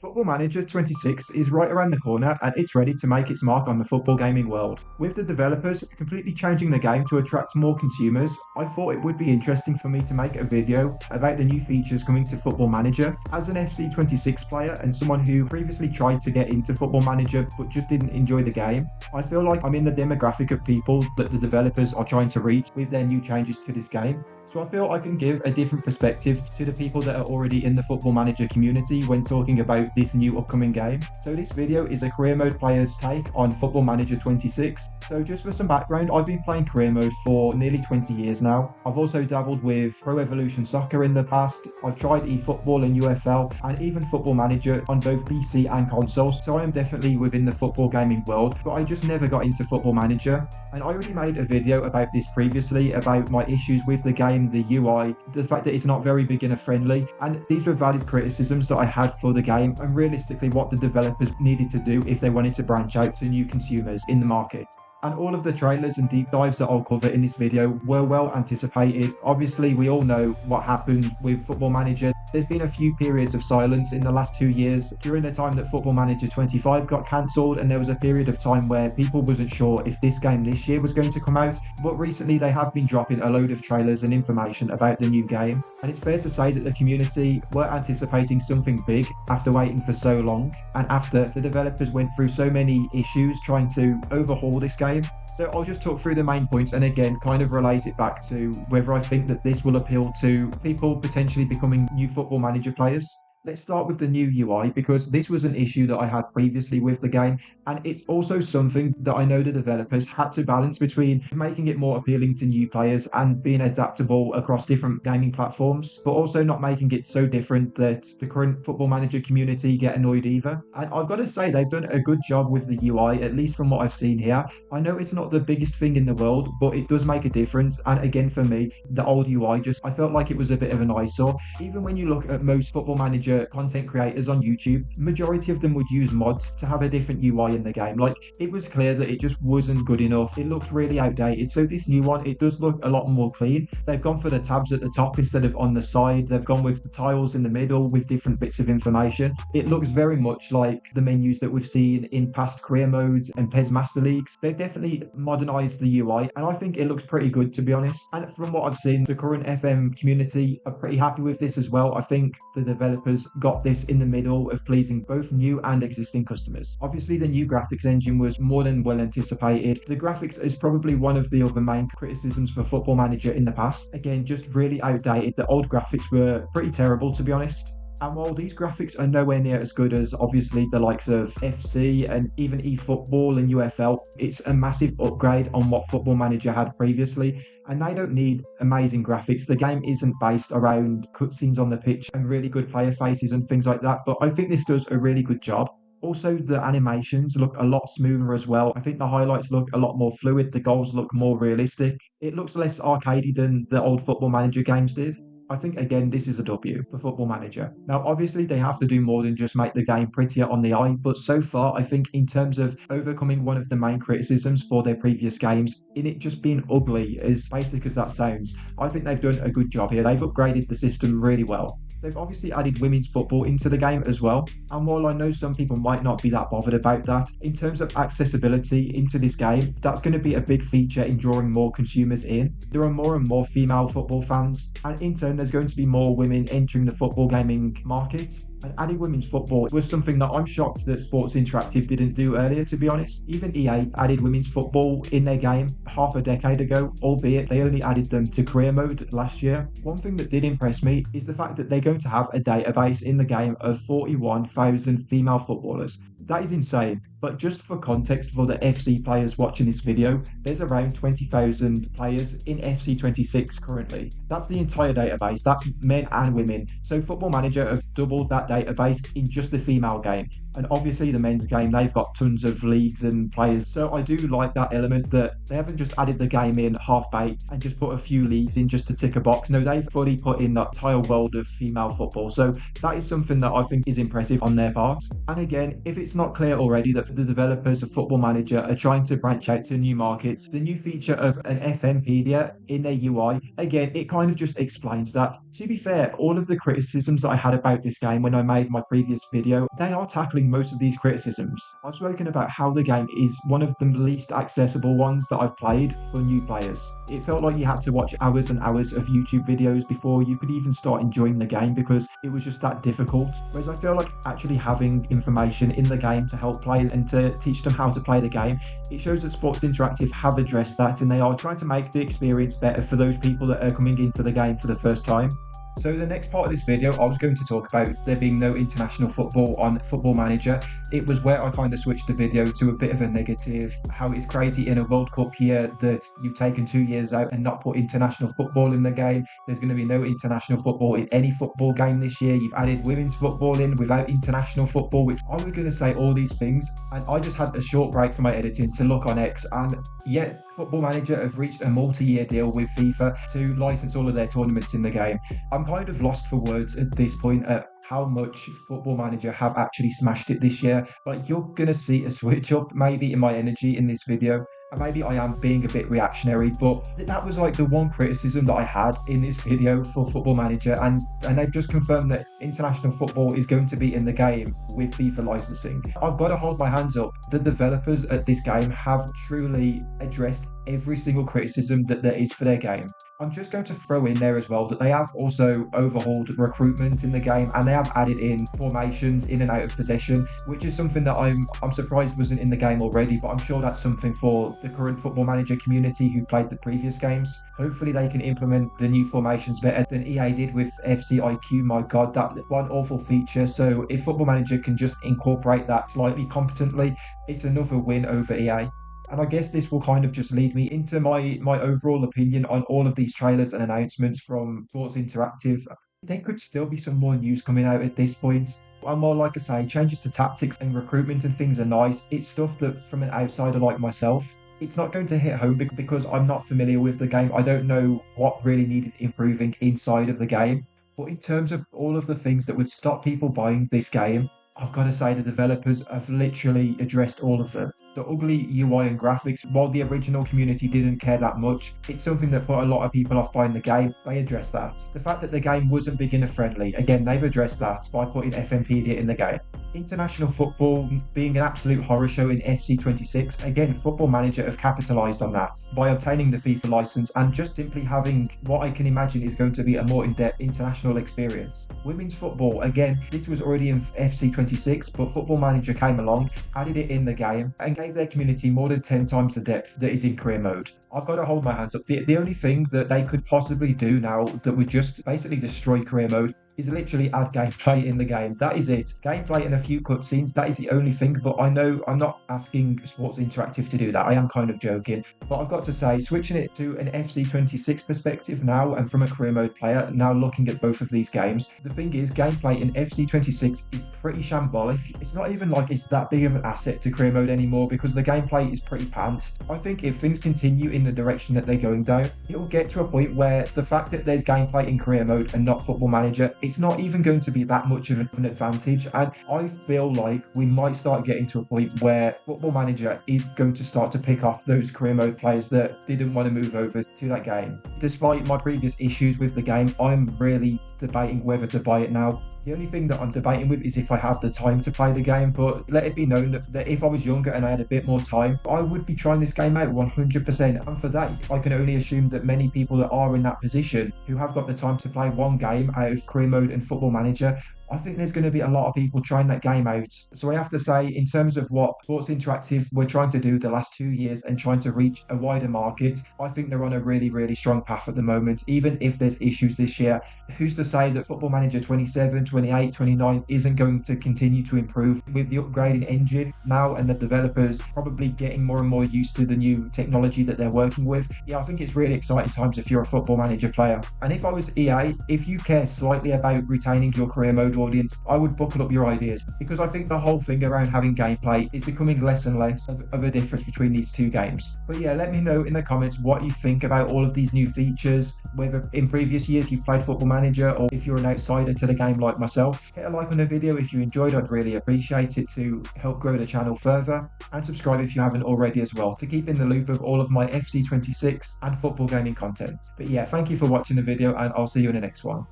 Football Manager 26 is right around the corner and it's ready to make its mark on the football gaming world. With the developers completely changing the game to attract more consumers, I thought it would be interesting for me to make a video about the new features coming to Football Manager. As an FC26 player and someone who previously tried to get into Football Manager but just didn't enjoy the game, I feel like I'm in the demographic of people that the developers are trying to reach with their new changes to this game. So I feel I can give a different perspective to the people that are already in the Football Manager community when talking about this new upcoming game. So this video is a career mode player's take on Football Manager 26. So just for some background, I've been playing career mode for nearly 20 years now. I've also dabbled with Pro Evolution Soccer in the past. I've tried eFootball and UFL and even Football Manager on both PC and consoles. So I am definitely within the football gaming world, but I just never got into Football Manager. And I already made a video about this previously, about my issues with the game, the UI, the fact that it's not very beginner friendly, and these were valid criticisms that I had for the game and realistically what the developers needed to do if they wanted to branch out to new consumers in the market. And all of the trailers and deep dives that I'll cover in this video were well anticipated. Obviously, we all know what happened with Football Manager. There's been a few periods of silence in the last 2 years during the time that Football Manager 25 got cancelled, and there was a period of time where people wasn't sure if this game this year was going to come out. But recently they have been dropping a load of trailers and information about the new game, and it's fair to say that the community were anticipating something big after waiting for so long, and after the developers went through so many issues trying to overhaul this game. So I'll just talk through the main points and again kind of relate it back to whether I think that this will appeal to people potentially becoming new Football Manager players. Let's start with the new UI because this was an issue that I had previously with the game, and it's also something that I know the developers had to balance between making it more appealing to new players and being adaptable across different gaming platforms, but also not making it so different that the current Football Manager community get annoyed either. And I've got to say they've done a good job with the UI, at least from what I've seen here. I know it's not the biggest thing in the world, but it does make a difference. And again, for me, the old UI I felt like it was a bit of an eyesore. Even when you look at most Football Manager content creators on YouTube, majority of them would use mods to have a different UI in the game. Like, it was clear that it just wasn't good enough. It looked really outdated. So this new one, it does look a lot more clean. They've gone for the tabs at the top instead of on the side. They've gone with the tiles in the middle with different bits of information. It looks very much like the menus that we've seen in past career modes and PES Master Leagues. They've definitely modernized the UI, and I think it looks pretty good, to be honest. And from what I've seen, the current FM community are pretty happy with this as well. I think the developers got this in the middle of pleasing both new and existing customers. Obviously, the new graphics engine was more than well anticipated. The graphics is probably one of the other main criticisms for Football Manager in the past. Again, just really outdated. The old graphics were pretty terrible, to be honest. And while these graphics are nowhere near as good as obviously the likes of FC and even eFootball and UFL, it's a massive upgrade on what Football Manager had previously. And they don't need amazing graphics. The game isn't based around cutscenes on the pitch and really good player faces and things like that. But I think this does a really good job. Also, the animations look a lot smoother as well. I think the highlights look a lot more fluid. The goals look more realistic. It looks less arcadey than the old Football Manager games did. I think, again, this is a W for Football Manager. Now, obviously, they have to do more than just make the game prettier on the eye, but so far, I think in terms of overcoming one of the main criticisms for their previous games, in it just being ugly, as basic as that sounds, I think they've done a good job here. They've upgraded the system really well. They've obviously added women's football into the game as well, and while I know some people might not be that bothered about that, in terms of accessibility into this game, that's going to be a big feature in drawing more consumers in. There are more and more female football fans, and in turn there's going to be more women entering the football gaming market. And adding women's football was something that I'm shocked that Sports Interactive didn't do earlier, to be honest. Even EA added women's football in their game half a decade ago, albeit they only added them to career mode last year. One thing that did impress me is the fact that they're going to have a database in the game of 41,000 female footballers. That is insane. But just for context for the FC players watching this video, there's around 20,000 players in FC26 currently. That's the entire database. That's men and women. So Football Manager have doubled that database in just the female game. And obviously the men's game, they've got tons of leagues and players. So I do like that element that they haven't just added the game in half-baked and just put a few leagues in just to tick a box. No, they've fully put in that entire world of female football. So that is something that I think is impressive on their part. And again, if it's not clear already that the developers of Football Manager are trying to branch out to new markets, the new feature of an FMpedia in their UI, again, it kind of just explains that. To be fair, all of the criticisms that I had about this game when I made my previous video, they are tackling most of these criticisms. I've spoken about how the game is one of the least accessible ones that I've played for new players. It felt like you had to watch hours and hours of YouTube videos before you could even start enjoying the game because it was just that difficult. Whereas I feel like actually having information in the game to help players and to teach them how to play the game, it shows that Sports Interactive have addressed that and they are trying to make the experience better for those people that are coming into the game for the first time. So the next part of this video, I was going to talk about there being no international football on Football Manager. It was where I kind of switched the video to a bit of a negative, how it's crazy in a World Cup year that you've taken 2 years out and not put international football in the game. There's going to be no international football in any football game this year. You've added women's football in without international football, which I was going to say all these things. And I just had a short break from my editing to look on X, and yet Football Manager have reached a multi-year deal with FIFA to license all of their tournaments in the game. I'm kind of lost for words at this point at how much Football Manager have actually smashed it this year. Like, you're gonna see a switch up maybe in my energy in this video. And maybe I am being a bit reactionary, but that was like the one criticism that I had in this video for Football Manager, and they've just confirmed that international football is going to be in the game with FIFA licensing. I've got to hold my hands up. The developers at this game have truly addressed every single criticism that there is for their game. I'm just going to throw in there as well that they have also overhauled recruitment in the game, and they have added in formations in and out of possession, which is something that I'm surprised wasn't in the game already, but I'm sure that's something for the current Football Manager community who played the previous games. Hopefully they can implement the new formations better than EA did with FC IQ. My god, that one awful feature. So if Football Manager can just incorporate that slightly competently, it's another win over EA. And I guess this will kind of just lead me into my overall opinion on all of these trailers and announcements from Sports Interactive. There could still be some more news coming out at this point. I'm more like I say, changes to tactics and recruitment and things are nice. It's stuff that from an outsider like myself, it's not going to hit home because I'm not familiar with the game. I don't know what really needed improving inside of the game. But in terms of all of the things that would stop people buying this game, I've got to say the developers have literally addressed all of them. The ugly UI and graphics, while the original community didn't care that much, it's something that put a lot of people off buying the game. They addressed that. The fact that the game wasn't beginner friendly, again, they've addressed that by putting FMPD in the game. International football being an absolute horror show in FC26, again, Football Manager have capitalised on that by obtaining the FIFA license and just simply having what I can imagine is going to be a more in-depth international experience. Women's football, again, this was already in FC26, but Football Manager came along, added it in the game, and gave their community more than 10 times the depth that is in career mode. I've got to hold my hands up. The only thing that they could possibly do now that would just basically destroy career mode is literally add gameplay in the game. That is it. Gameplay and a few cutscenes, that is the only thing, but I know I'm not asking Sports Interactive to do that. I am kind of joking. But I've got to say, switching it to an FC26 perspective now and from a career mode player, now looking at both of these games, the thing is, gameplay in FC26 is pretty shambolic. It's not even like it's that big of an asset to career mode anymore because the gameplay is pretty pants. I think if things continue in the direction that they're going down, it will get to a point where the fact that there's gameplay in career mode and not Football Manager, it's not even going to be that much of an advantage, and I feel like we might start getting to a point where Football Manager is going to start to pick off those career mode players that didn't want to move over to that game. Despite my previous issues with the game, I'm really debating whether to buy it now. The only thing that I'm debating with is if I have the time to play the game, but let it be known that if I was younger and I had a bit more time, I would be trying this game out 100%. And for that, I can only assume that many people that are in that position, who have got the time to play one game out of career mode and Football Manager, I think there's going to be a lot of people trying that game out. So I have to say, in terms of what Sports Interactive were trying to do the last 2 years and trying to reach a wider market, I think they're on a really, really strong path at the moment. Even if there's issues this year, who's to say that Football Manager 27, 28, 29 isn't going to continue to improve with the upgrading engine now and the developers probably getting more and more used to the new technology that they're working with? Yeah, I think it's really exciting times if you're a Football Manager player. And if I was EA, if you care slightly about retaining your career mode audience, I would buckle up your ideas, because I think the whole thing around having gameplay is becoming less and less of a difference between these two games. But yeah, let me know in the comments what you think about all of these new features, whether in previous years you've played Football Manager or if you're an outsider to the game like myself. Hit a like on the video if you enjoyed, I'd really appreciate it to help grow the channel further, and subscribe if you haven't already as well to keep in the loop of all of my FC26 and football gaming content. But yeah, thank you for watching the video and I'll see you in the next one.